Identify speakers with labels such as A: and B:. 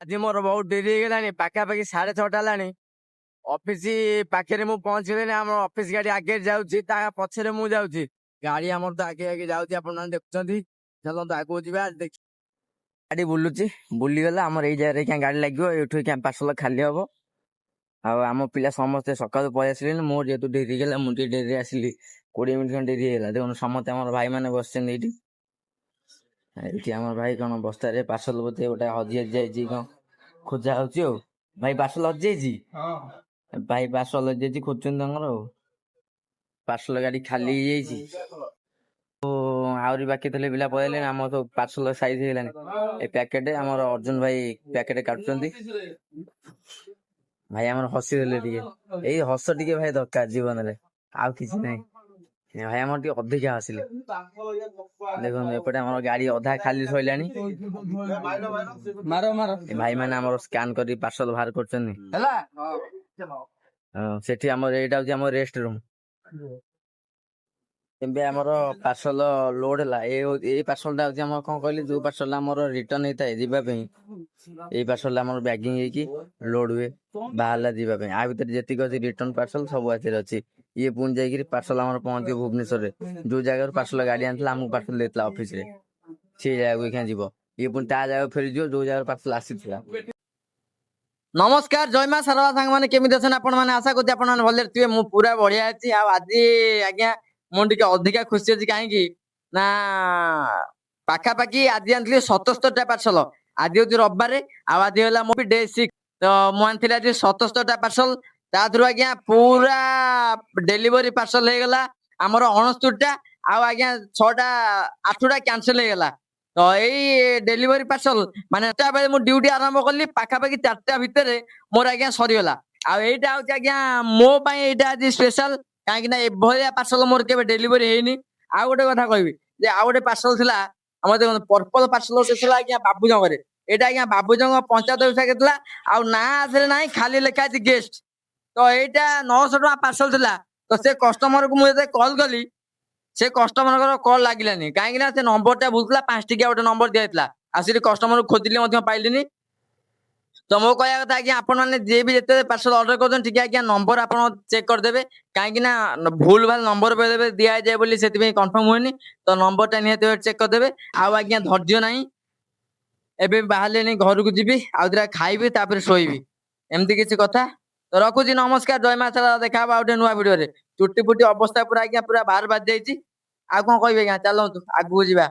A: ଆଜି ମୋର ବହୁତ ଡେରି ହେଇଗଲାଣି, ପାଖାପାଖି 6:30 ହେଲାଣି। ଅଫିସ ପାଖରେ ମୁଁ ପହଞ୍ଚିଲିଣି। ଆମର ଅଫିସ ଗାଡି ଆଗରେ ଯାଉଛି, ତା ପଛରେ ମୁଁ ଯାଉଛି। ଗାଡି ଆମର ତ ଆଗେ ଆଗେ ଯାଉଛି, ଆପଣ ମାନେ ଦେଖୁଛନ୍ତି। ଚାଲନ୍ତୁ ଆଗକୁ ଯିବା। ଗାଡି ବୁଲୁଛି, ବୁଲିଗଲା ଆମର ଏଇ ଜାଗାରେ ଗାଡି ଲାଗିବ। ଏଇଠୁ ପାର୍ସଲ ଖାଲି ହବ। ଆଉ ଆମ ପିଲା ସମସ୍ତେ ସକାଳୁ ପଳେଇ ଆସିଲେଣି। ମୋର ଯେହେତୁ ଡେରି ହେଇଗଲା, ମୁଁ ଟିକେ ଡେରି ଆସିଲି, 20 ମିନିଟ୍ ଖଣ୍ଡେ ଡେରି ହେଇଗଲା। ଦେଖୁନ ସମସ୍ତେ ଆମର ଭାଇ ମାନେ ବସିଛନ୍ତି ଏଇଠି। ଏଇଠି ଆମର ଭାଇ କଣ ବସ୍ତାରେ ପାର୍ସଲ ବୋଧେ ଗୋଟେ ହଜି ଯାଇଛି, କଣ ଖୋଜା ହଉଛି ଆଉ। ଭାଇ ପାର୍ସଲ ହଜିଯାଇଛି, ଭାଇ ପାର୍ସଲ ହଜିଯାଇଛି, ଖୋଜୁଛନ୍ତି ତାଙ୍କର ଆଉ। ପାର୍ସଲ ଗାଡି ଖାଲି ହେଇଯାଇଛି। ଆହୁରି ବାକି ଥିଲେ ପିଲା ପଳେଇଲେଣି। ଆମର ସବୁ ପାର୍ସଲ ସାଇଜ ହେଇଗଲାଣି। ଏ ପ୍ୟାକେଟ ଆମର ଅର୍ଜୁନ ଭାଇ ପ୍ୟାକେଟ କାଟୁଛନ୍ତି। ଭାଇ ଆମର ହସିଦେଲେ ଟିକେ, ଏଇ ହସ ଟିକେ ଭାଇ ଦରକାର ଜୀବନରେ, ଆଉ କିଛି ନାହିଁ। ଭାଇ ଆମର ଟିକେ ଅଧିକା ହସିଲେ। ଦେଖନ୍ତୁ ଏପଟେ ଆମର ଗାଡି ଅଧା ଖାଲି ସଇଲାଣି। ଭାଇ ମାନେ ଆମର ସ୍କାନ କରି ପାର୍ସଲ ବାହାର କରୁଛନ୍ତି। ସେଠି ଆମର ଏଇଟା ହଉଛି ଆମର ରେଷ୍ଟ ରୁମ। ଏବେ ଆମର ପାର୍ସଲ ଲୋଡ ହେଲା। ଏଇ ପାର୍ସଲ ଟା ହଉଛି ଆମର କଣ କହିଲି, ଯୋଉ ପାର୍ସଲ ଆମର ରିଟର୍ନ ହେଇଥାଏ ଯିବା ପାଇଁ, ଏଇ ପାର୍ସଲ ଆମର ବ୍ୟାଗିଂ ହେଇକି ଲୋଡ ହୁଏ ବାହାରିଲା ଯିବା ପାଇଁ। ଆ ଭିତରେ ଯେତିକି ଅଛି ରିଟର୍ନ ପାର୍ସଲ ସବୁ ଏଥିରେ ଅଛି। ଇଏ ପୁଣି ଯାଇକିରି ପାର୍ସଲ ଆମର ପହଞ୍ଚିବ ଭୁବନେଶ୍ୱରରେ। ଯୋଉ ଜାଗାରୁ ପାର୍ସଲ ଗାଡି ଆଣିଥିଲା, ଆମକୁ ପାର୍ସଲ ଦେଇଥିଲା ଅଫିସ ରେ, ସେଇ ଜାଗାକୁ ଯିବ। ଇଏ ପୁଣି ତା ଜାଗାକୁ ଫେରିଯିବ ଯୋଉ ଜାଗାରୁ ପାର୍ସଲ ଆସିଥିଲା। ନମସ୍କାର, ଜୟ ମା ଶାରଳା। ସାଙ୍ଗମାନେ କେମିତି ଅଛନ୍ତି ଆପଣ ମାନେ? ଆଶା କରୁଛି ଆପଣ ମାନେ ଭଲରେ ଥିବେ। ମୁଁ ପୁରା ବଢିଆ ଅଛି। ଆଉ ଆଜି ଆଜ୍ଞା ମୁଁ ଟିକେ ଅଧିକା ଖୁସି ଅଛି। କାହିଁକି ନା ପାଖାପାଖି ଆଜି ଆଣିଥିଲି 77ଟା ପାର୍ସଲ। ଆଜି ହଉଛି ରବିବାର, ଆଉ ଆଜି ହେଲା ମୋ ଡେ 6। ତ ମୁଁ ଆଣିଥିଲି ଆଜି 77ଟା ପାର୍ସଲ। ତା ଦେହରୁ ଆଜ୍ଞା ପୁରା ଡେଲିଭରି ପାର୍ସଲ ହେଇଗଲା ଆମର 69ଟା। ଆଉ ଆଜ୍ଞା 8ଟା କ୍ୟାନସେଲ ହେଇଗଲା। ତ ଏଇ ଡେଲିଭରି ପାର୍ସଲ ମାନେ ବେଳେ ମୁଁ ଡ୍ୟୁଟି ଆରମ୍ଭ କଲି, ପାଖାପାଖି 4ଟା ଭିତରେ ମୋର ଆଜ୍ଞା ସରିଗଲା। ଆଉ ଏଇଟା ହଉଛି ଆଜ୍ଞା ମୋ ପାଇଁ ଏଇଟା ଆଜି ସ୍ପେଶାଲ। କାହିଁକି ନା ଏଭଳିଆ ପାର୍ସଲ ମୋର କେବେ ଡେଲିଭରି ହେଇନି। ଆଉ ଗୋଟେ କଥା କହିବି ଯେ ଆଉ ଗୋଟେ ପାର୍ସଲ ଥିଲା ଆମର, ଦେଖନ୍ତୁ ପର୍ପଲ ପାର୍ସଲ ଥିଲା ଆଜ୍ଞା ବାବୁଜଙ୍ଗରେ। ଏଇଟା ଆଜ୍ଞା ବାବୁଜଙ୍ଗ ପଞ୍ଚାୟତ ବିଭାଗ ଥିଲା। ଆଉ ନାଁ ଆସିଲେ ନାହିଁ, ଖାଲି ଲେଖା ଅଛି ଗେଷ୍ଟ। ତ ଏଇଟା 900 ଟଙ୍କା ପାର୍ସଲ ଥିଲା। ତ ସେ କଷ୍ଟମରକୁ ମୁଁ ଯେତେବେଳେ କଲ୍ କଲି, ସେ କଷ୍ଟମରଙ୍କର କଲ୍ ଲାଗିଲାନି। କାହିଁକି ନା ସେ ନମ୍ବରଟା ଭୁଲ ଥିଲା, 5 ଟିକିଆ ଗୋଟେ ନମ୍ବର ଦିଆଯାଇଥିଲା। ଆଉ ସେଠି କଷ୍ଟମରକୁ ଖୋଜିଲି ମଧ୍ୟ ପାଇଲିନି। ତ ମୋ କହିବା କଥା ଆଜ୍ଞା, ଆପଣ ମାନେ ଯିଏ ବି ଯେତେବେଳେ ପାର୍ସଲ ଅର୍ଡର କରୁଛନ୍ତି, ଟିକେ ଆଜ୍ଞା ନମ୍ବର ଆପଣ ଚେକ୍ କରିଦେବେ। କାହିଁକି ନା ଭୁଲ ଭାଲ ନମ୍ବର ବେଳେ ଦିଆଯାଏ ବୋଲି ସେଥିପାଇଁ କନଫର୍ମ ହୁଏନି। ତ ନମ୍ବରଟା ନିହାତି ଚେକ୍ କରିଦେବେ। ଆଉ ଆଜ୍ଞା ଧୈର୍ଯ୍ୟ ନାହିଁ, ଏବେ ବାହାରିଲେଣି, ଘରକୁ ଯିବି, ଆଉ ଦିଟା ଖାଇବି, ତାପରେ ଶୋଇବି। ଏମିତି କିଛି କଥା। ତ ରଖୁଛି, ନମସ୍କାର, ଜୟ ମା ଶାରଳା। ଦେଖା ହବ ଆଉ ଗୋଟେ ନୂଆ ଭିଡିଓରେ। ଚୁଟି ଫୁଟି ଅବସ୍ଥା ପୁରା ଆଜ୍ଞା ପୁରା ବାହାର ବାଜି ଯାଇଛି। ଆଉ କଣ କହିବି ଆଜ୍ଞା, ଚାଲନ୍ତୁ ଆଗକୁ ଯିବା।